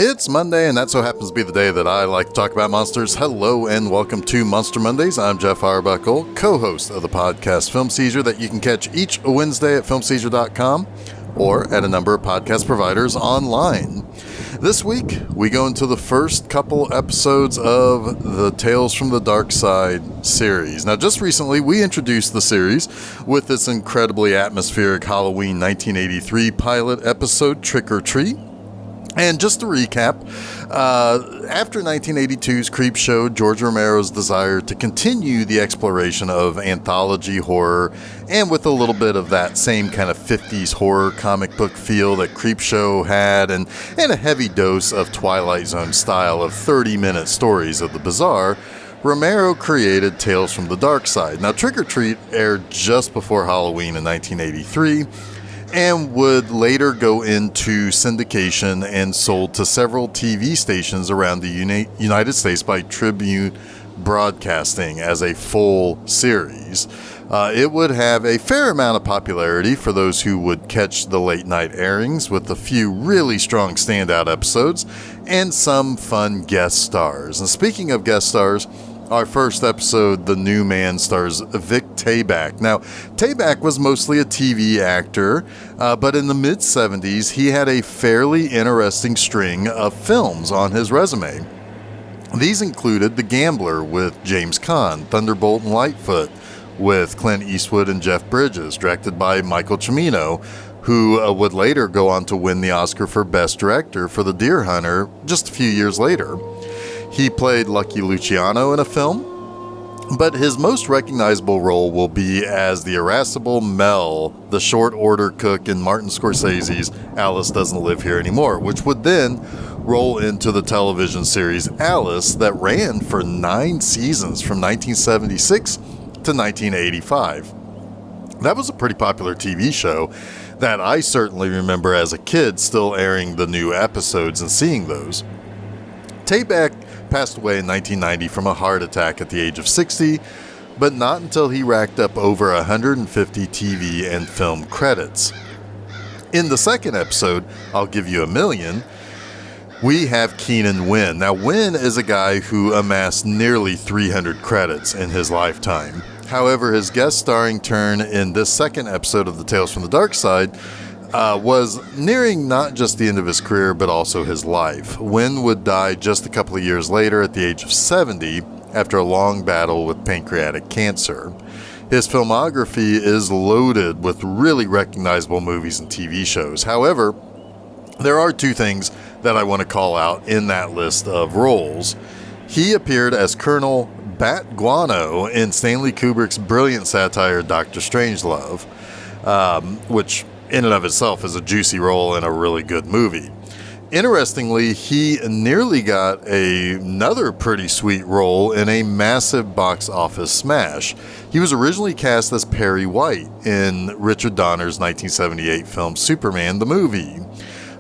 It's Monday, and that so happens to be the day that I like to talk about monsters. Hello, and welcome to Monster Mondays. I'm Geoff Arbuckle, co-host of the podcast Film Seizure, that you can catch each Wednesday at filmseizure.com or at a number of podcast providers online. This week, we go into the first couple episodes of the Tales from the Darkside series. Now, just recently, we introduced the series with this incredibly atmospheric Halloween 1983 pilot episode, Trick or Treat. And just to recap, after 1982's Creepshow, George Romero's desire to continue the exploration of anthology horror, and with a little bit of that same kind of 50s horror comic book feel that Creepshow had, and a heavy dose of Twilight Zone style of 30-minute stories of the bizarre, Romero created Tales from the Darkside. Now, Trick or Treat aired just before Halloween in 1983, and would later go into syndication and sold to several TV stations around the United States by Tribune Broadcasting as a full series. It would have a fair amount of popularity for those who would catch the late night airings, with a few really strong standout episodes and some fun guest stars. And speaking of guest stars, our first episode, The New Man, stars Vic Tayback. Now, Tayback was mostly a TV actor, but in the mid-70s, he had a fairly interesting string of films on his resume. These included The Gambler with James Caan, Thunderbolt and Lightfoot with Clint Eastwood and Jeff Bridges, directed by Michael Cimino, who would later go on to win the Oscar for Best Director for The Deer Hunter just a few years later. He played Lucky Luciano in a film, but his most recognizable role will be as the irascible Mel, the short order cook in Martin Scorsese's Alice Doesn't Live Here Anymore, which would then roll into the television series Alice that ran for 9 seasons from 1976 to 1985. That was a pretty popular TV show that I certainly remember as a kid still airing the new episodes and seeing those. Tayback passed away in 1990 from a heart attack at the age of 60, but not until he racked up over 150 TV and film credits. In the second episode, I'll Give You a Million, we have Keenan Wynn. Now, Wynn is a guy who amassed nearly 300 credits in his lifetime. However, his guest starring turn in this second episode of the Tales from the Darkside was nearing not just the end of his career, but also his life. Wynn would die just a couple of years later at the age of 70 after a long battle with pancreatic cancer. His filmography is loaded with really recognizable movies and TV shows. However, there are 2 things that I want to call out in that list of roles. He appeared as Colonel Bat Guano in Stanley Kubrick's brilliant satire Dr. Strangelove, which in and of itself is a juicy role in a really good movie. Interestingly, he nearly got another pretty sweet role in a massive box office smash. He was originally cast as Perry White in Richard Donner's 1978 film Superman the Movie,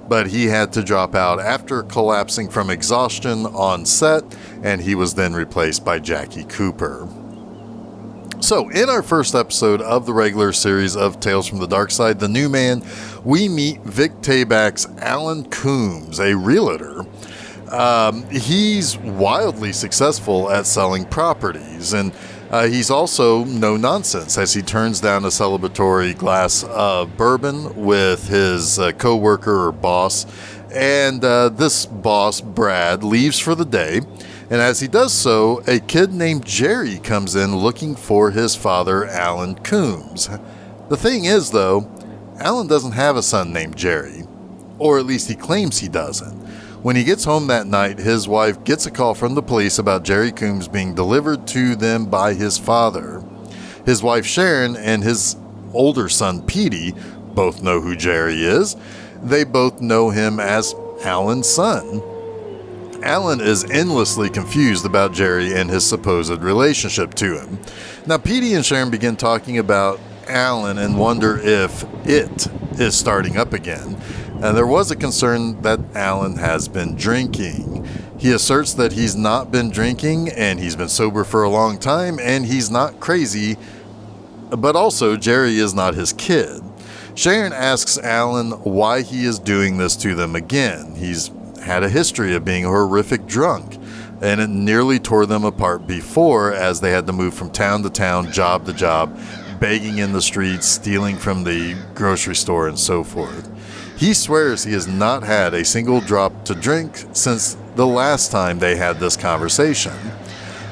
but he had to drop out after collapsing from exhaustion on set, and he was then replaced by Jackie Cooper. So, in our first episode of the regular series of Tales from the Darkside, The New Man, we meet Vic Tayback's Alan Coombs, a realtor. He's wildly successful at selling properties, and he's also no nonsense as he turns down a celebratory glass of bourbon with his co-worker or boss, and this boss, Brad, leaves for the day. And as he does so, a kid named Jerry comes in looking for his father, Alan Coombs. The thing is, though, Alan doesn't have a son named Jerry, or at least he claims he doesn't. When he gets home that night, his wife gets a call from the police about Jerry Coombs being delivered to them by his father. His wife Sharon and his older son Petey both know who Jerry is. They both know him as Alan's son. Alan is endlessly confused about Jerry and his supposed relationship to him. Now, Petey and Sharon begin talking about Alan and wonder if it is starting up again. And there was a concern that Alan has been drinking. He asserts that he's not been drinking and he's been sober for a long time and he's not crazy, but also Jerry is not his kid. Sharon asks Alan why he is doing this to them again. He's had a history of being a horrific drunk, and it nearly tore them apart before, as they had to move from town to town, job to job, begging in the streets, stealing from the grocery store, and so forth. He swears he has not had a single drop to drink since the last time they had this conversation.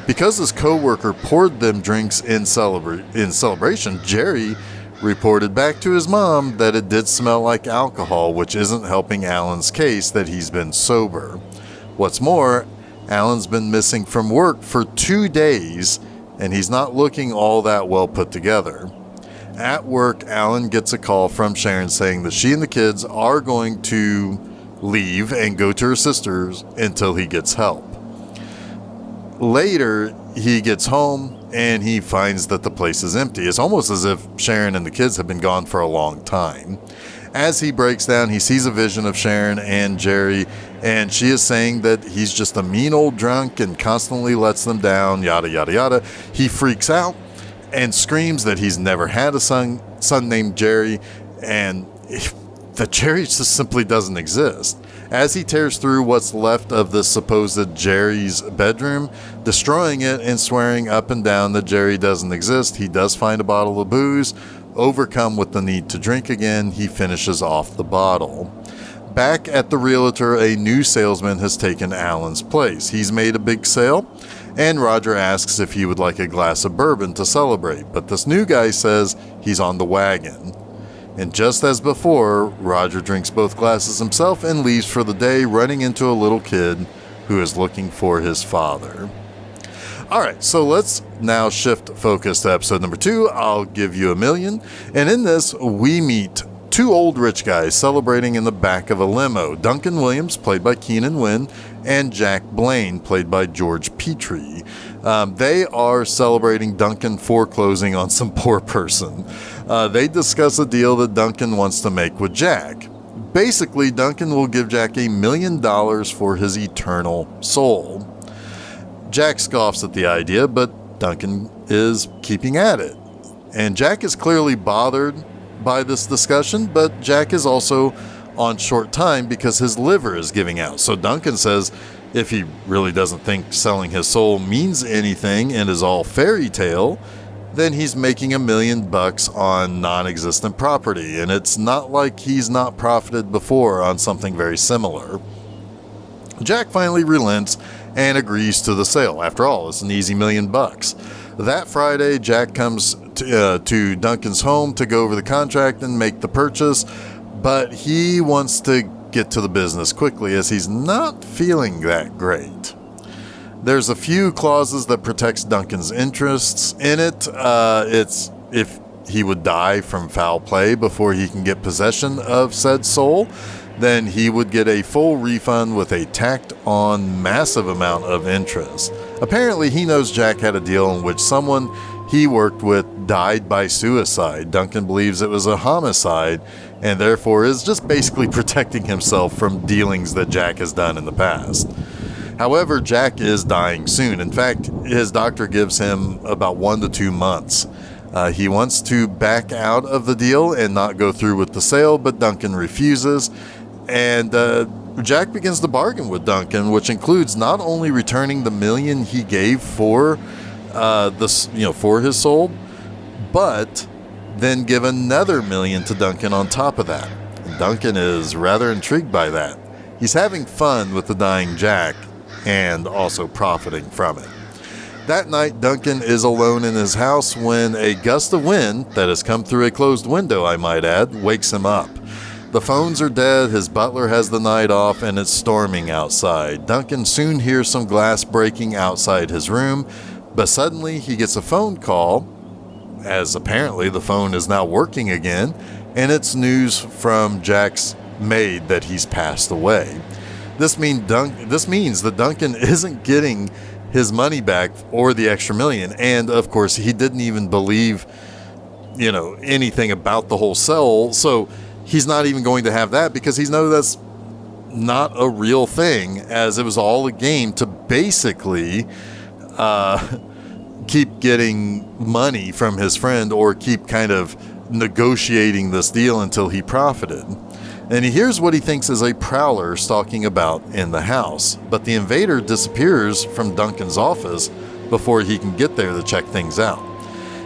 Because his co-worker poured them drinks in celebration, Jerry reported back to his mom that it did smell like alcohol, which isn't helping Alan's case that he's been sober. What's more, Alan's been missing from work for 2 days, and he's not looking all that well put together. At work, Alan gets a call from Sharon saying that she and the kids are going to leave and go to her sister's until he gets help. Later, he gets home and he finds that the place is empty. It's almost as if Sharon and the kids have been gone for a long time. As he breaks down, he sees a vision of Sharon and Jerry, and she is saying that he's just a mean old drunk and constantly lets them down, yada, yada, yada. He freaks out and screams that he's never had a son named Jerry, and that Jerry just simply doesn't exist. As he tears through what's left of the supposed Jerry's bedroom, destroying it and swearing up and down that Jerry doesn't exist, he does find a bottle of booze. Overcome with the need to drink again, he finishes off the bottle. Back at the realtor, a new salesman has taken Alan's place. He's made a big sale, and Roger asks if he would like a glass of bourbon to celebrate, but this new guy says he's on the wagon. And just as before, Roger drinks both glasses himself and leaves for the day, running into a little kid who is looking for his father. Alright, so let's now shift focus to episode number 2, I'll Give You $1 Million. And in this, we meet 2 old rich guys celebrating in the back of a limo. Duncan Williams, played by Keenan Wynn, and Jack Blaine, played by George Petrie. They are celebrating Duncan foreclosing on some poor person. They discuss a deal that Duncan wants to make with Jack. Basically, Duncan will give Jack $1 million for his eternal soul. Jack scoffs at the idea, but Duncan is keeping at it. And Jack is clearly bothered by this discussion, but Jack is also on short time because his liver is giving out. So Duncan says if he really doesn't think selling his soul means anything and is all fairy tale, then he's making $1 million on non-existent property, and it's not like he's not profited before on something very similar. Jack finally relents and agrees to the sale. After all, it's an easy $1 million. That Friday, Jack comes to Duncan's home to go over the contract and make the purchase, but he wants to get to the business quickly as he's not feeling that great. There's a few clauses that protects Duncan's interests in it. It's if he would die from foul play before he can get possession of said soul, then he would get a full refund with a tacked-on massive amount of interest. Apparently, he knows Jack had a deal in which someone he worked with died by suicide. Duncan believes it was a homicide, and therefore is just basically protecting himself from dealings that Jack has done in the past. However, Jack is dying soon. In fact, his doctor gives him about 1 to 2 months. He wants to back out of the deal and not go through with the sale, but Duncan refuses. And Jack begins to bargain with Duncan, which includes not only returning the $1 million he gave for for his soul, but then give another $1 million to Duncan on top of that. And Duncan is rather intrigued by that. He's having fun with the dying Jack and also profiting from it. That night, Duncan is alone in his house when a gust of wind, that has come through a closed window, I might add, wakes him up. The phones are dead, his butler has the night off, and it's storming outside. Duncan soon hears some glass breaking outside his room, but suddenly he gets a phone call, as apparently the phone is now working again, and it's news from Jack's maid that he's passed away. This means that Duncan isn't getting his money back or the extra $1 million, and of course he didn't even believe, anything about the whole sale, so he's not even going to have that because he knows that's not a real thing, as it was all a game to basically keep getting money from his friend or keep kind of negotiating this deal until he profited. and he hears what he thinks is a prowler stalking about in the house. But the invader disappears from Duncan's office before he can get there to check things out.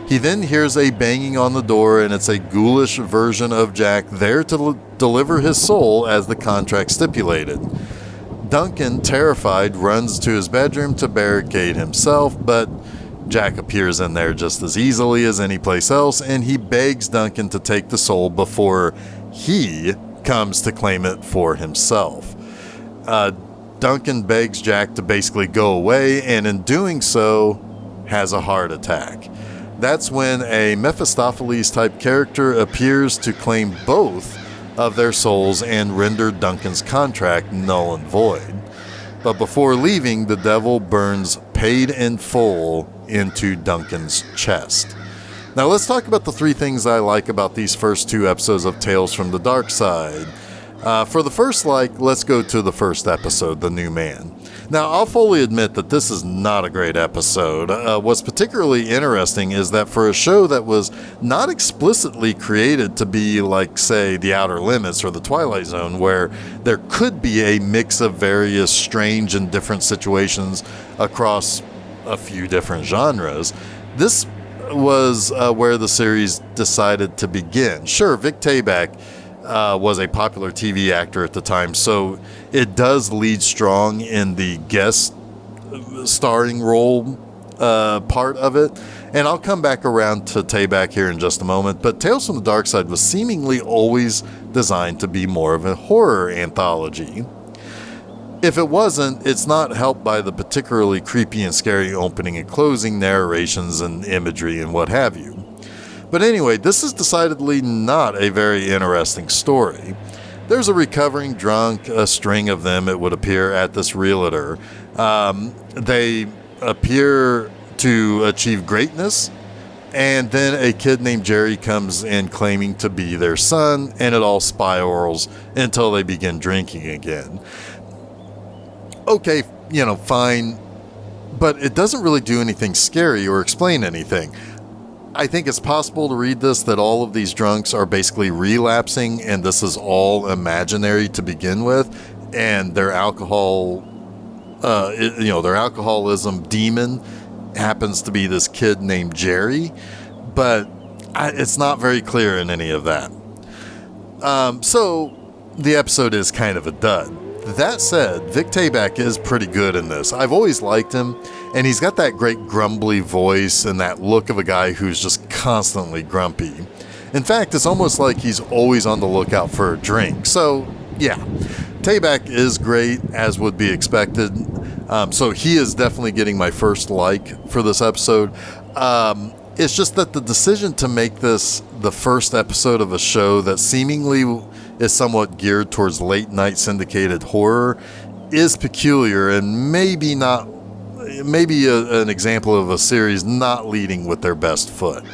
He then hears a banging on the door, and it's a ghoulish version of Jack there to deliver his soul as the contract stipulated. Duncan, terrified, runs to his bedroom to barricade himself, but Jack appears in there just as easily as any place else, and he begs Duncan to take the soul before he comes to claim it for himself. Duncan begs Jack to basically go away, and in doing so, has a heart attack. That's when a Mephistopheles-type character appears to claim both of their souls and render Duncan's contract null and void. But before leaving, the devil burns paid in full into Duncan's chest. Now let's talk about the 3 things I like about these first 2 episodes of Tales from the Darkside. For the first like, let's go to the first episode, The New Man. Now, I'll fully admit that this is not a great episode. What's particularly interesting is that for a show that was not explicitly created to be like, say, The Outer Limits or The Twilight Zone, where there could be a mix of various strange and different situations across a few different genres, this was where the series decided to begin. Sure, Vic Tayback was a popular TV actor at the time, so it does lead strong in the guest starring role part of it. And I'll come back around to Tayback here in just a moment, but Tales from the Darkside was seemingly always designed to be more of a horror anthology. If it wasn't, it's not helped by the particularly creepy and scary opening and closing narrations and imagery and what have you. But anyway, this is decidedly not a very interesting story. There's a recovering drunk, a string of them, it would appear, at this realtor. They appear to achieve greatness, and then a kid named Jerry comes in claiming to be their son, and it all spirals until they begin drinking again. Okay, fine, but it doesn't really do anything scary or explain anything. I think it's possible to read this that all of these drunks are basically relapsing, and this is all imaginary to begin with, and their their alcoholism demon happens to be this kid named Jerry, but it's not very clear in any of that. So the episode is kind of a dud. That said, Vic Tayback is pretty good in this. I've always liked him, and he's got that great grumbly voice and that look of a guy who's just constantly grumpy. In fact, it's almost like he's always on the lookout for a drink. So, yeah, Tayback is great, as would be expected. So he is definitely getting my first like for this episode. It's just that the decision to make this the first episode of a show that seemingly is somewhat geared towards late night syndicated horror is peculiar, and maybe an example of a series not leading with their best foot.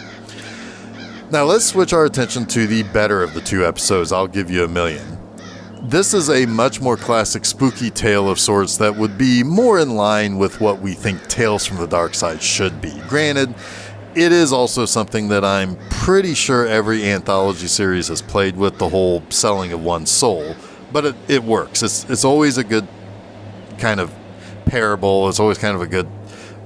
Now let's switch our attention to the better of the 2 episodes. I'll give you a million. This is a much more classic spooky tale of sorts that would be more in line with what we think Tales from the Darkside should be. Granted, it is also something that I'm pretty sure every anthology series has played with, the whole selling of one's soul, but it works. It's always a good kind of parable. It's always kind of a good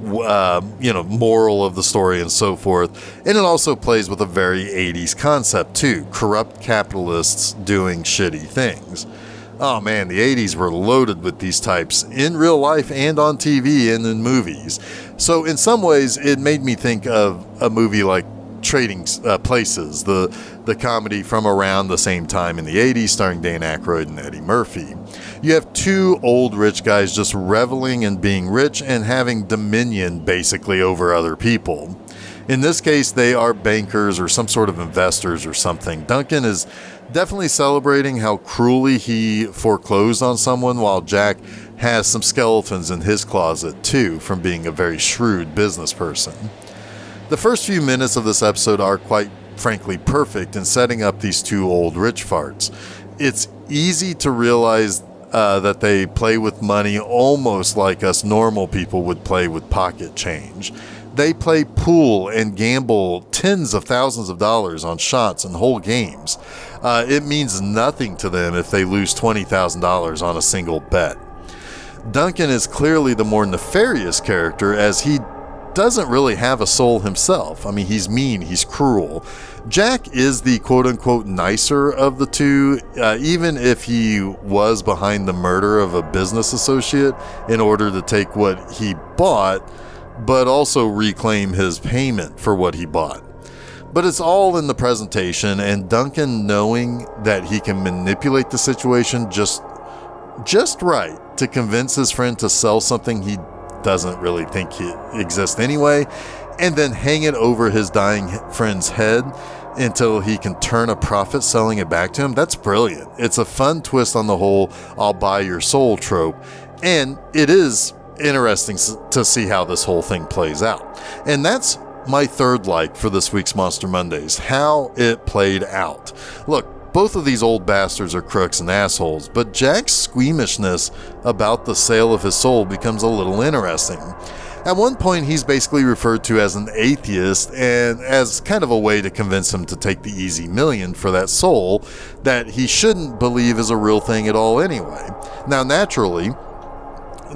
moral of the story and so forth. And it also plays with a very 80s concept too, corrupt capitalists doing shitty things. Oh man, the 80s were loaded with these types in real life and on TV and in movies. So in some ways, it made me think of a movie like Trading Places, the comedy from around the same time in the 80s, starring Dan Aykroyd and Eddie Murphy. You have 2 old rich guys just reveling in being rich and having dominion basically over other people. In this case, they are bankers or some sort of investors or something. Duncan is definitely celebrating how cruelly he foreclosed on someone, while Jack has some skeletons in his closet too from being a very shrewd business person. The first few minutes of this episode are quite frankly perfect in setting up these 2 old rich farts. It's easy to realize that they play with money almost like us normal people would play with pocket change. They play pool and gamble tens of thousands of dollars on shots and whole games. It means nothing to them if they lose $20,000 on a single bet. Duncan is clearly the more nefarious character, as he doesn't really have a soul himself. I mean, he's mean, he's cruel. Jack is the quote-unquote nicer of the two, even if he was behind the murder of a business associate in order to take what he bought, but also reclaim his payment for what he bought. But it's all in the presentation, and Duncan, knowing that he can manipulate the situation just right to convince his friend to sell something he doesn't really think exists anyway, and then hang it over his dying friend's head until he can turn a profit selling it back to him. That's brilliant. It's a fun twist on the whole "I'll buy your soul" trope, and it is interesting to see how this whole thing plays out. And that's my third like for this week's Monster Mondays, how it played out. Look, both of these old bastards are crooks and assholes, but Jack's squeamishness about the sale of his soul becomes a little interesting. At one point, he's basically referred to as an atheist, and as kind of a way to convince him to take the easy million for that soul that he shouldn't believe is a real thing at all anyway. Now, naturally,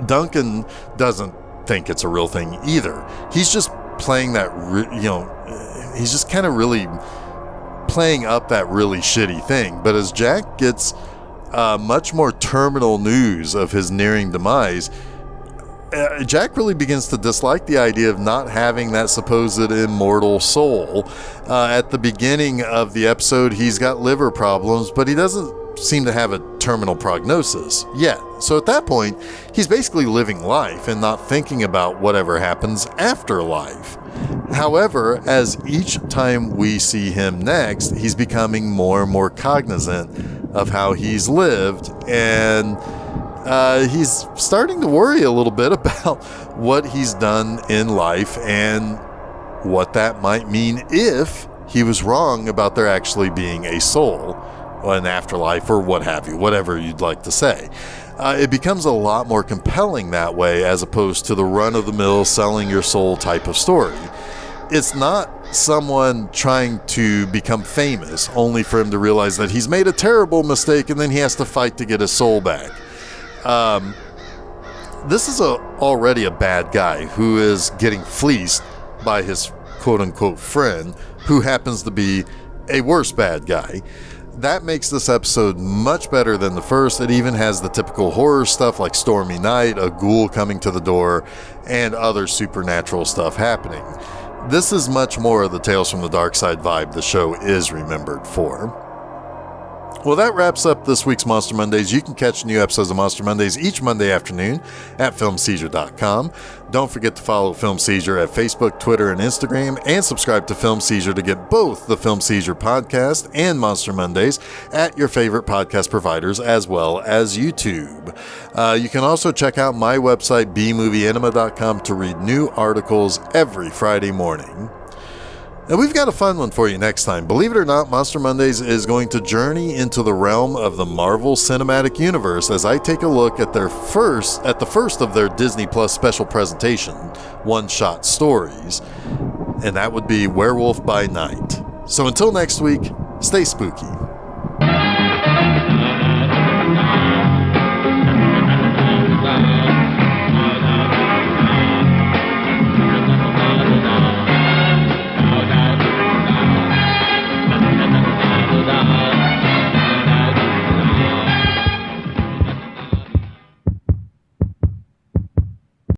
Duncan doesn't think it's a real thing either. He's just playing that, he's just kind of really playing up that really shitty thing. But as Jack gets much more terminal news of his nearing demise, Jack really begins to dislike the idea of not having that supposed immortal soul. At the beginning of the episode, he's got liver problems, but he doesn't seem to have a terminal prognosis yet. So at that point, he's basically living life and not thinking about whatever happens after life. However, as each time we see him next, he's becoming more and more cognizant of how he's lived, and he's starting to worry a little bit about what he's done in life and what that might mean if he was wrong about there actually being a soul, or an afterlife, or what have you, whatever you'd like to say. It becomes a lot more compelling that way, as opposed to the run-of-the-mill selling your soul type of story. It's not someone trying to become famous only for him to realize that he's made a terrible mistake and then he has to fight to get his soul back. This is already a bad guy who is getting fleeced by his quote-unquote friend, who happens to be a worse bad guy. That makes this episode much better than the first. It even has the typical horror stuff like stormy night, a ghoul coming to the door, and other supernatural stuff happening. This is much more of the Tales from the Darkside vibe the show is remembered for. Well, that wraps up this week's Monster Mondays. You can catch new episodes of Monster Mondays each Monday afternoon at filmseizure.com. Don't forget to follow Film Seizure at Facebook, Twitter, and Instagram, and subscribe to Film Seizure to get both the Film Seizure Podcast and Monster Mondays at your favorite podcast providers, as well as YouTube. You can also check out my website, bmovieanima.com, to read new articles every Friday morning. And we've got a fun one for you next time. Believe it or not, Monster Mondays is going to journey into the realm of the Marvel Cinematic Universe as I take a look at the first of their Disney Plus special presentation, one-shot stories. And that would be Werewolf by Night. So until next week, stay spooky.